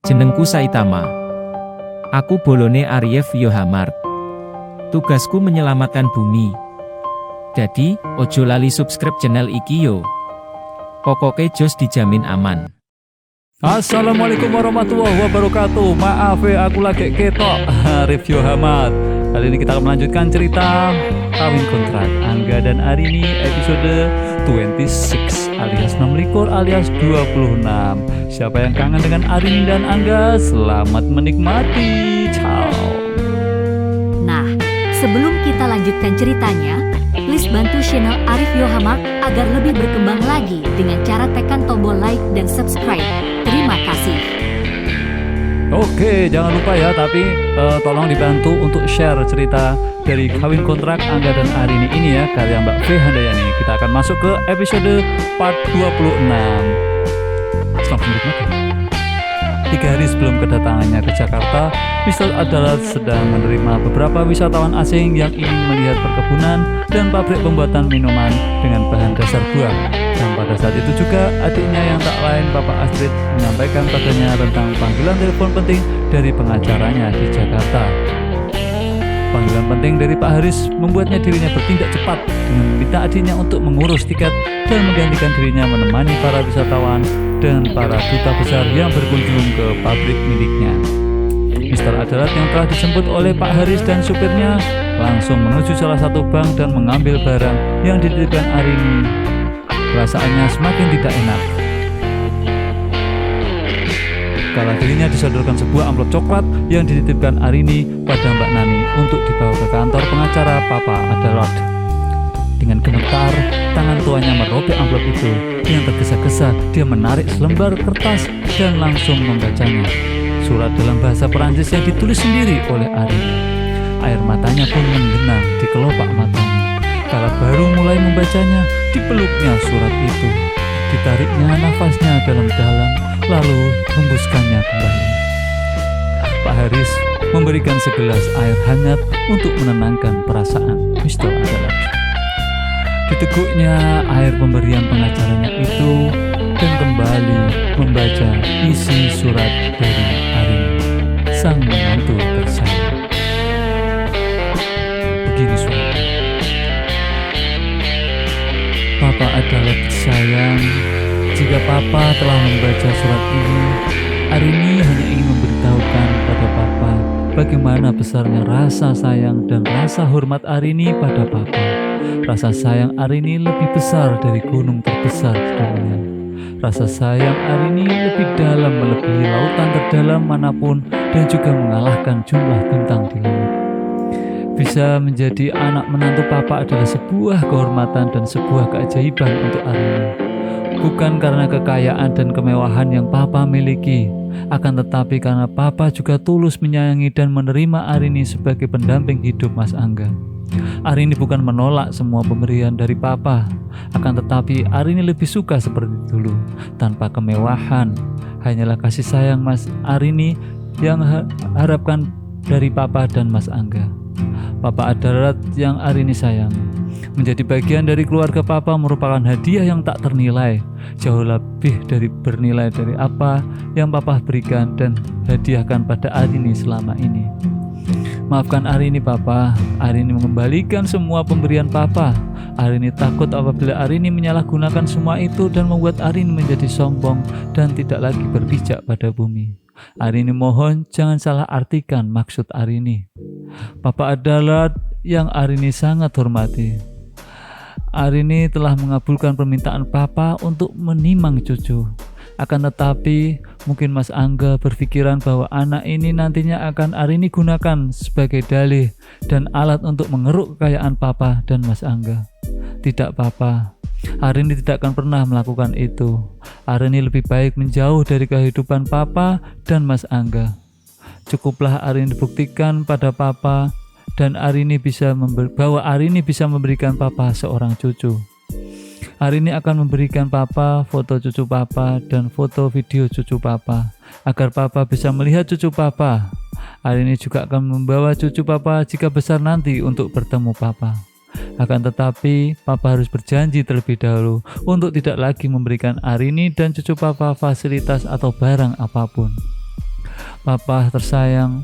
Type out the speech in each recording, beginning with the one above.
Jenengku Saitama. Aku bolone Ariev Yohamart. Tugasku menyelamatkan bumi. Jadi, ojo lali subscribe channel iki yo. Pokoknya jos dijamin aman. Assalamualaikum warahmatullahi wabarakatuh. Maaf ya, aku lagi ketok Ariev Yohamart. Kali ini kita akan melanjutkan cerita Kawin Kontrak Angga dan Arini episode 26 alias 26 alias 26. Siapa yang kangen dengan Arini dan Angga? Selamat menikmati. Ciao. Nah, sebelum kita lanjutkan ceritanya, please bantu channel Ariev Yohamart agar lebih berkembang lagi dengan cara tekan tombol like dan subscribe. Terima kasih. Oke, jangan lupa ya, tapi tolong dibantu untuk share cerita dari Kawin Kontrak Angga dan Arini ini ya, karya Mbak V Handayani. Kita akan masuk ke episode part 26. Selamat menikmati. 3 hari sebelum kedatangannya ke Jakarta, Mr. Adalat sedang menerima beberapa wisatawan asing yang ingin melihat perkebunan dan pabrik pembuatan minuman dengan bahan dasar buah. Dan pada saat itu juga adiknya yang tak lain Bapak Astrid menyampaikan padanya tentang panggilan telepon penting dari pengacaranya di Jakarta. Panggilan penting dari Pak Haris membuatnya dirinya bertindak cepat dengan meminta adiknya untuk mengurus tiket dan menggantikan dirinya menemani para wisatawan dan para duta besar yang berkunjung ke pabrik miliknya. Mr. Adalat yang telah dijemput oleh Pak Haris dan supirnya langsung menuju salah satu bank dan mengambil barang yang dititipkan Arini. Perasaannya semakin tidak enak. Kala dirinya disodorkan sebuah amplop coklat yang dititipkan Arini pada Mbak Nani untuk dibawa ke kantor pengacara Papa Adalat. Dengan gemetar, tangan tuanya merobek amplop itu. Dengan tergesa-gesa, dia menarik selembar kertas dan langsung membacanya. Surat dalam bahasa Perancis yang ditulis sendiri oleh Arini. Air matanya pun menggenang di kelopak matanya. Kala baru mulai membacanya, dipeluknya surat itu. Ditariknya nafasnya dalam-dalam, lalu hembuskannya kembali. Pak Haris memberikan segelas air hangat untuk menenangkan perasaan Mr. Adalat. Diteguknya air pemberian pengacaranya itu dan kembali membaca isi surat dari Arini, sang menantu tersayang. Begini suratnya. Papa Adalat sayang, jika Papa telah membaca surat ini, Arini hanya ingin memberitahukan pada Papa bagaimana besarnya rasa sayang dan rasa hormat Arini pada Papa. Rasa sayang Arini lebih besar dari gunung terbesar di dunia. Rasa sayang Arini lebih dalam, melebihi lautan terdalam manapun dan juga mengalahkan jumlah bintang di langit. Bisa menjadi anak menantu Papa adalah sebuah kehormatan dan sebuah keajaiban untuk Arini. Bukan karena kekayaan dan kemewahan yang Papa miliki, akan tetapi karena Papa juga tulus menyayangi dan menerima Arini sebagai pendamping hidup Mas Angga. Arini bukan menolak semua pemberian dari Papa, akan tetapi Arini lebih suka seperti dulu, tanpa kemewahan. Hanyalah kasih sayang Mas Arini yang harapkan dari Papa dan Mas Angga. Papa Adalat yang Arini sayang. Menjadi bagian dari keluarga Papa merupakan hadiah yang tak ternilai, jauh lebih dari bernilai dari apa yang Papa berikan dan hadiahkan pada Arini selama ini. Maafkan Arini Papa, Arini mengembalikan semua pemberian Papa. Arini takut apabila Arini menyalahgunakan semua itu dan membuat Arini menjadi sombong dan tidak lagi berpijak pada bumi. Arini mohon jangan salah artikan maksud Arini. Papa Adalat yang Arini sangat hormati. Arini telah mengabulkan permintaan Papa untuk menimang cucu. Akan tetapi, mungkin Mas Angga berpikiran bahwa anak ini nantinya akan Arini gunakan sebagai dalih dan alat untuk mengeruk kekayaan Papa dan Mas Angga. Tidak Papa, Arini tidak akan pernah melakukan itu. Arini lebih baik menjauh dari kehidupan Papa dan Mas Angga. Cukuplah Arini buktikan pada Papa dan Arini bisa bahwa Arini bisa memberikan Papa seorang cucu. Arini akan memberikan Papa foto cucu Papa dan foto video cucu Papa agar Papa bisa melihat cucu Papa. Arini juga akan membawa cucu Papa jika besar nanti untuk bertemu Papa. Akan tetapi, Papa harus berjanji terlebih dahulu untuk tidak lagi memberikan Arini dan cucu Papa fasilitas atau barang apapun. Papa tersayang,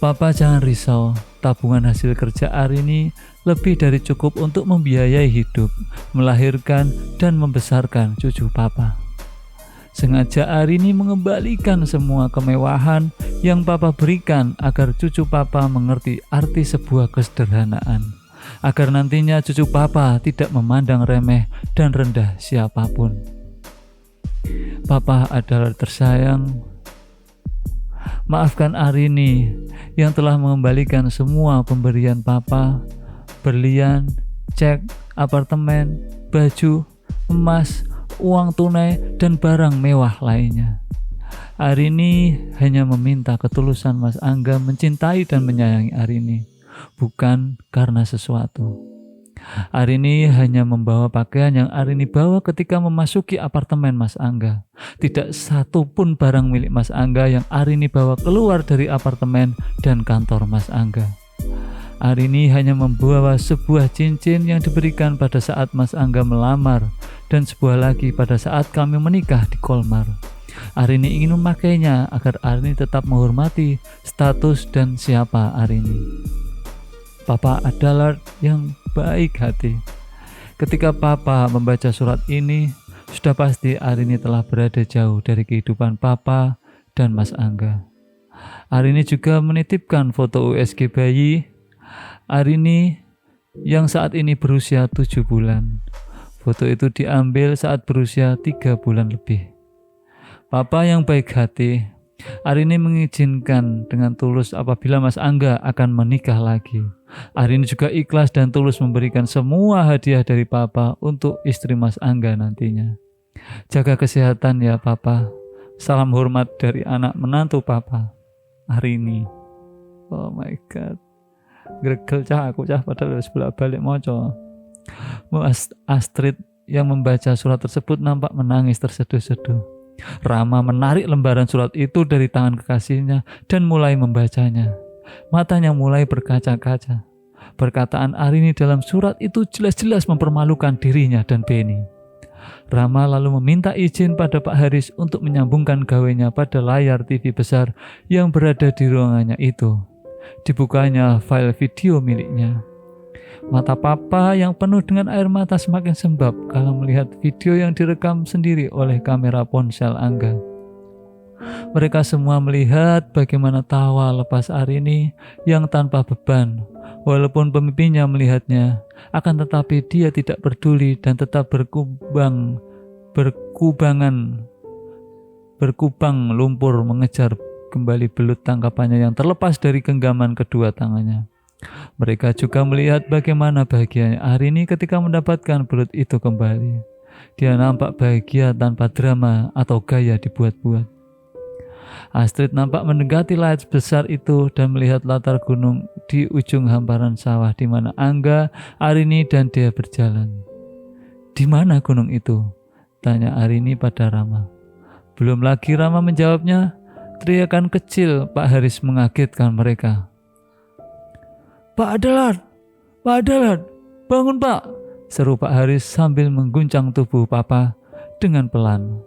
Papa jangan risau, tabungan hasil kerja Arini lebih dari cukup untuk membiayai hidup, melahirkan, dan membesarkan cucu Papa. Sengaja Arini mengembalikan semua kemewahan yang Papa berikan agar cucu Papa mengerti arti sebuah kesederhanaan, agar nantinya cucu Papa tidak memandang remeh dan rendah siapapun. Papa adalah tersayang. Maafkan Arini yang telah mengembalikan semua pemberian Papa, berlian, cek, apartemen, baju, emas, uang tunai, dan barang mewah lainnya. Arini hanya meminta ketulusan Mas Angga mencintai dan menyayangi Arini, bukan karena sesuatu. Arini hanya membawa pakaian yang Arini bawa ketika memasuki apartemen Mas Angga. Tidak satu pun barang milik Mas Angga yang Arini bawa keluar dari apartemen dan kantor Mas Angga. Arini hanya membawa sebuah cincin yang diberikan pada saat Mas Angga melamar dan sebuah lagi pada saat kami menikah di Kolmar. Arini ingin memakainya agar Arini tetap menghormati status dan siapa Arini. Papa adalah yang baik hati. Ketika Papa membaca surat ini, sudah pasti Arini telah berada jauh dari kehidupan Papa dan Mas Angga. Arini juga menitipkan foto USG bayi Arini yang saat ini berusia 7 bulan. Foto itu diambil saat berusia 3 bulan lebih. Papa yang baik hati, Arini mengizinkan dengan tulus apabila Mas Angga akan menikah lagi. Arini juga ikhlas dan tulus memberikan semua hadiah dari Papa untuk istri Mas Angga nantinya. Jaga kesehatan ya Papa. Salam hormat dari anak menantu Papa, Arini. Oh my god, gregel cah aku cah padahal sebelah balik moco. Astrid yang membaca surat tersebut nampak menangis terseduh-seduh. Rama menarik lembaran surat itu dari tangan kekasihnya dan mulai membacanya. Matanya mulai berkaca-kaca. Perkataan Arini dalam surat itu jelas-jelas mempermalukan dirinya dan Beni. Rama lalu meminta izin pada Pak Haris untuk menyambungkan gawainya pada layar TV besar yang berada di ruangannya itu. Dibukanya file video miliknya. Mata Papa yang penuh dengan air mata semakin sembab kalau melihat video yang direkam sendiri oleh kamera ponsel Angga. Mereka semua melihat bagaimana tawa lepas Arini yang tanpa beban. Walaupun pemimpinnya melihatnya, akan tetapi dia tidak peduli dan tetap berkubang lumpur mengejar kembali belut tangkapannya yang terlepas dari genggaman kedua tangannya. Mereka juga melihat bagaimana bahagianya Arini ketika mendapatkan belut itu kembali. Dia nampak bahagia tanpa drama atau gaya dibuat-buat. Astrid nampak mendekati layar besar itu dan melihat latar gunung di ujung hamparan sawah di mana Angga, Arini, dan dia berjalan. Di mana gunung itu? Tanya Arini pada Rama. Belum lagi Rama menjawabnya, teriakan kecil Pak Haris mengagetkan mereka. Pak Adalat, bangun Pak, seru Pak Haris sambil mengguncang tubuh Papa dengan pelan.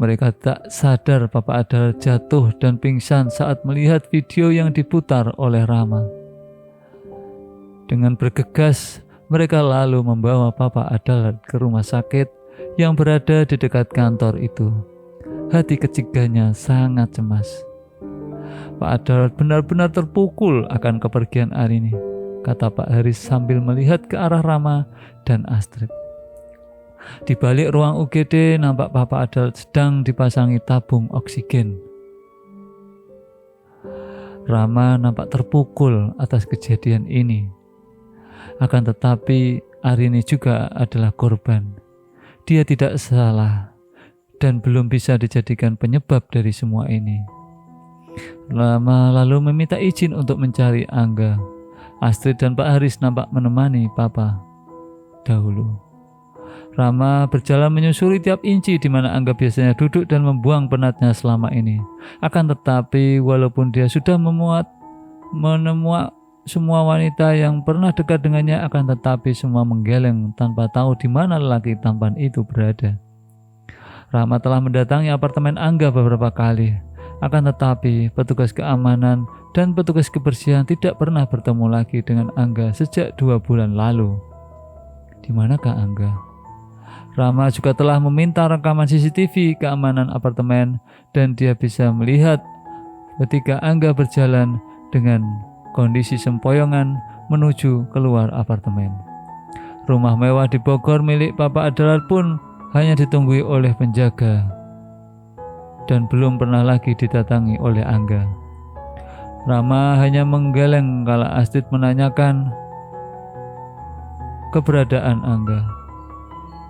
Mereka tak sadar Papa Adalat jatuh dan pingsan saat melihat video yang diputar oleh Rama. Dengan bergegas, mereka lalu membawa Papa Adalat ke rumah sakit yang berada di dekat kantor itu. Hati ketiganya sangat cemas. Pak Adalat benar-benar terpukul akan kepergian Arini, kata Pak Haris sambil melihat ke arah Rama dan Astrid. Di balik ruang UGD nampak Papa Adalat sedang dipasangi tabung oksigen. Rama nampak terpukul atas kejadian ini. Akan tetapi Arini juga adalah korban. Dia tidak salah dan belum bisa dijadikan penyebab dari semua ini. Rama lalu meminta izin untuk mencari Angga. Astrid dan Pak Haris nampak menemani Papa dahulu. Rama berjalan menyusuri tiap inci di mana Angga biasanya duduk dan membuang penatnya selama ini. Akan tetapi walaupun dia sudah menemukan semua wanita yang pernah dekat dengannya, akan tetapi semua menggeleng tanpa tahu di mana lelaki tampan itu berada. Rama telah mendatangi apartemen Angga beberapa kali. Akan tetapi, petugas keamanan dan petugas kebersihan tidak pernah bertemu lagi dengan Angga sejak 2 bulan lalu. Di manakah Angga? Rama juga telah meminta rekaman CCTV keamanan apartemen dan dia bisa melihat ketika Angga berjalan dengan kondisi sempoyongan menuju keluar apartemen. Rumah mewah di Bogor milik Bapak Adalat pun hanya ditunggui oleh penjaga dan belum pernah lagi didatangi oleh Angga. Rama hanya menggeleng kala Astrid menanyakan keberadaan Angga.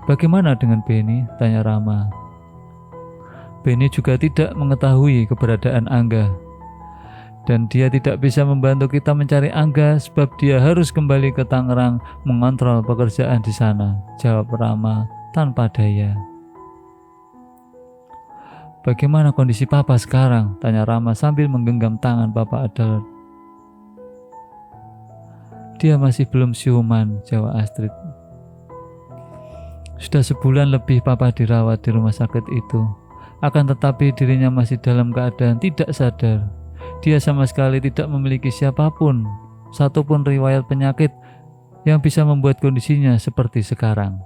"Bagaimana dengan Benny?" tanya Rama. Benny juga tidak mengetahui keberadaan Angga. Dan dia tidak bisa membantu kita mencari Angga sebab dia harus kembali ke Tangerang mengontrol pekerjaan di sana, jawab Rama tanpa daya. "Bagaimana kondisi Papa sekarang?" tanya Rama sambil menggenggam tangan Bapak Adalat. "Dia masih belum siuman," jawab Astrid. "Sudah sebulan lebih Papa dirawat di rumah sakit itu. Akan tetapi dirinya masih dalam keadaan tidak sadar. Dia sama sekali tidak memiliki siapapun, satupun riwayat penyakit yang bisa membuat kondisinya seperti sekarang.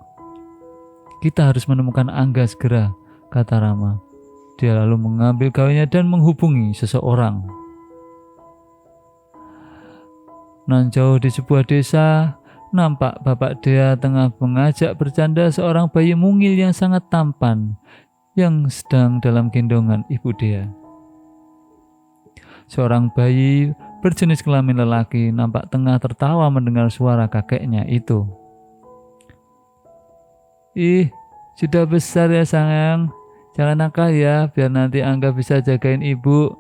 Kita harus menemukan Angga segera," kata Rama. Dia lalu mengambil gawainya dan menghubungi seseorang. Nan jauh di sebuah desa, nampak Bapak Dea tengah mengajak bercanda seorang bayi mungil yang sangat tampan yang sedang dalam gendongan ibu Dea. Seorang bayi berjenis kelamin lelaki nampak tengah tertawa mendengar suara kakeknya itu. "Ih, sudah besar ya sayang, jangan nakal ya biar nanti Angga bisa jagain ibu,"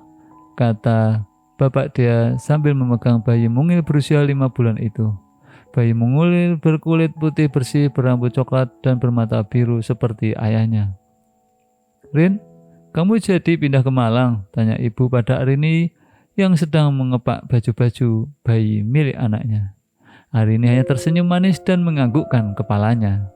kata Bapak Dea sambil memegang bayi mungil berusia 5 bulan itu. Bayi mungil berkulit putih bersih, berambut coklat dan bermata biru seperti ayahnya. "Rin, kamu jadi pindah ke Malang?" tanya ibu pada Arini yang sedang mengepak baju-baju bayi milik anaknya. Arini hanya tersenyum manis dan menganggukkan kepalanya.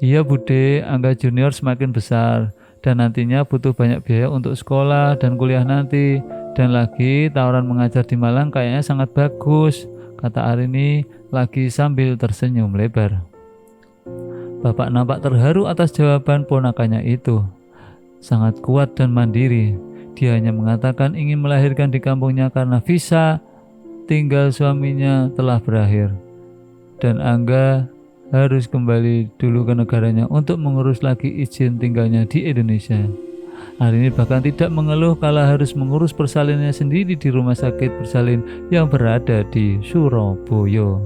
"Iya Bude, Angga Junior semakin besar dan nantinya butuh banyak biaya untuk sekolah dan kuliah nanti. Dan lagi tawaran mengajar di Malang kayaknya sangat bagus," kata Arini lagi sambil tersenyum lebar. Bapak nampak terharu atas jawaban ponakannya itu. Sangat kuat dan mandiri. Dia hanya mengatakan ingin melahirkan di kampungnya karena visa tinggal suaminya telah berakhir. Dan Angga harus kembali dulu ke negaranya untuk mengurus lagi izin tinggalnya di Indonesia. Arini bahkan tidak mengeluh kala harus mengurus persalinannya sendiri di rumah sakit bersalin yang berada di Surabaya.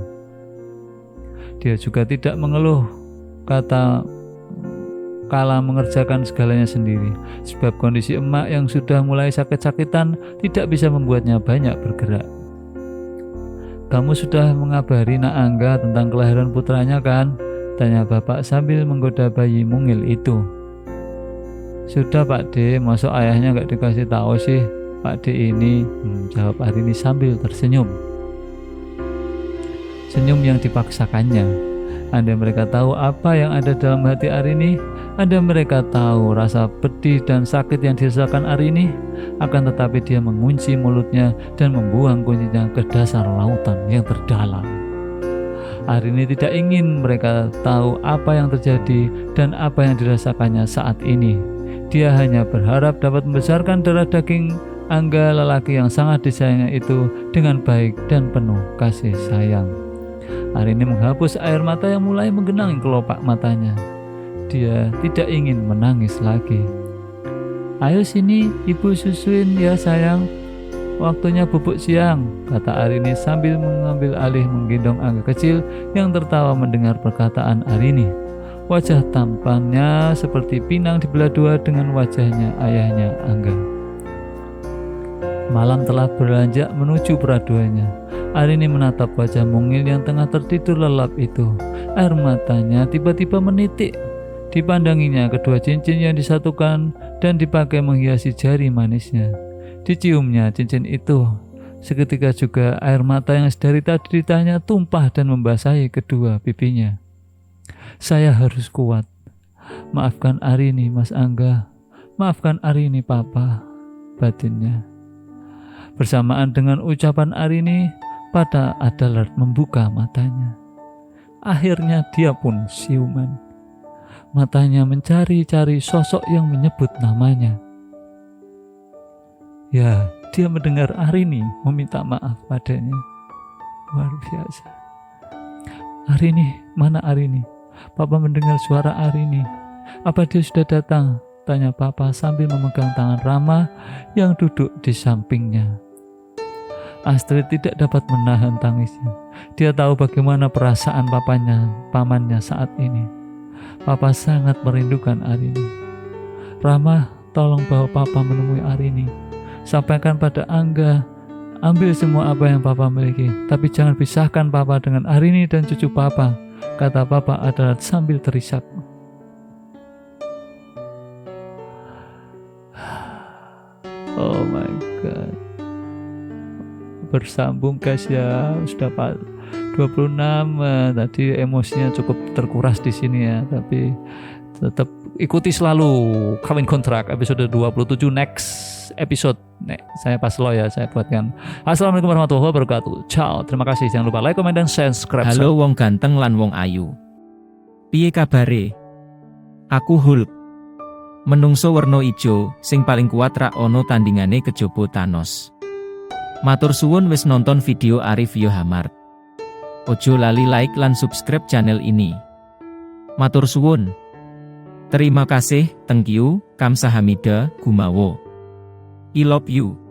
Dia juga tidak mengeluh kala mengerjakan segalanya sendiri, sebab kondisi emak yang sudah mulai sakit-sakitan tidak bisa membuatnya banyak bergerak. "Kamu sudah mengabari Nak Angga tentang kelahiran putranya kan?" tanya bapak sambil menggoda bayi mungil itu. "Sudah Pak D, masuk ayahnya gak dikasih tahu sih Pak D ini," jawab Arini sambil tersenyum. Senyum yang dipaksakannya. Andai mereka tahu apa yang ada dalam hati Arini, andai mereka tahu rasa pedih dan sakit yang dirasakan Arini, akan tetapi dia mengunci mulutnya dan membuang kuncinya ke dasar lautan yang terdalam. Arini tidak ingin mereka tahu apa yang terjadi dan apa yang dirasakannya saat ini. Dia hanya berharap dapat membesarkan darah daging Angga lelaki yang sangat disayangnya itu dengan baik dan penuh kasih sayang. Arini menghapus air mata yang mulai menggenangi kelopak matanya. Dia tidak ingin menangis lagi. "Ayo sini, ibu susuin ya sayang. Waktunya bubuk siang," kata Arini sambil mengambil alih menggendong Angga kecil yang tertawa mendengar perkataan Arini. Wajah tampannya seperti pinang dibelah dua dengan wajahnya ayahnya Angga. Malam telah beranjak menuju peraduannya. Arini menatap wajah mungil yang tengah tertidur lelap itu. Air matanya tiba-tiba menitik. Dipandanginya kedua cincin yang disatukan dan dipakai menghiasi jari manisnya. Diciumnya cincin itu. Seketika juga air mata yang sedari tadi ditahannya tumpah dan membasahi kedua pipinya. "Saya harus kuat. Maafkan Arini, Mas Angga. Maafkan Arini, Papa, batinnya. Bersamaan dengan ucapan Arini, Pada Adalat membuka matanya. Akhirnya dia pun siuman. Matanya mencari-cari sosok yang menyebut namanya. Ya, dia mendengar Arini meminta maaf padanya. Luar biasa. Arini, mana Arini? Papa mendengar suara Arini. Apa dia sudah datang? Tanya Papa sambil memegang tangan Rama yang duduk di sampingnya. Astrid tidak dapat menahan tangisnya. Dia tahu bagaimana perasaan pamannya saat ini. Papa sangat merindukan Arini. Rama, tolong bawa Papa menemui Arini. Sampaikan pada Angga, ambil semua apa yang Papa miliki, tapi jangan pisahkan Papa dengan Arini dan cucu Papa, kata Papa Adalat sambil terisak. Oh my God. Bersambung guys ya, sudah 26. Tadi emosinya cukup terkuras di sini ya, tapi tetap ikuti selalu Kawin Kontrak episode 27 next episode. Saya pas lo ya, saya buatkan. Assalamualaikum warahmatullahi wabarakatuh. Ciao, terima kasih. Jangan lupa like, comment, dan subscribe. Halo wong ganteng lan wong ayu. Piye kabare? Aku Hulk. Menungso werna ijo, sing paling kuat rak ono tandingane kejaba Thanos. Matur suwun wis nonton video Arif Yohamart. Ojo lali like lan subscribe channel ini. Matur suwun. Terima kasih, thank you, kamsahamnida, gumawa. I love you.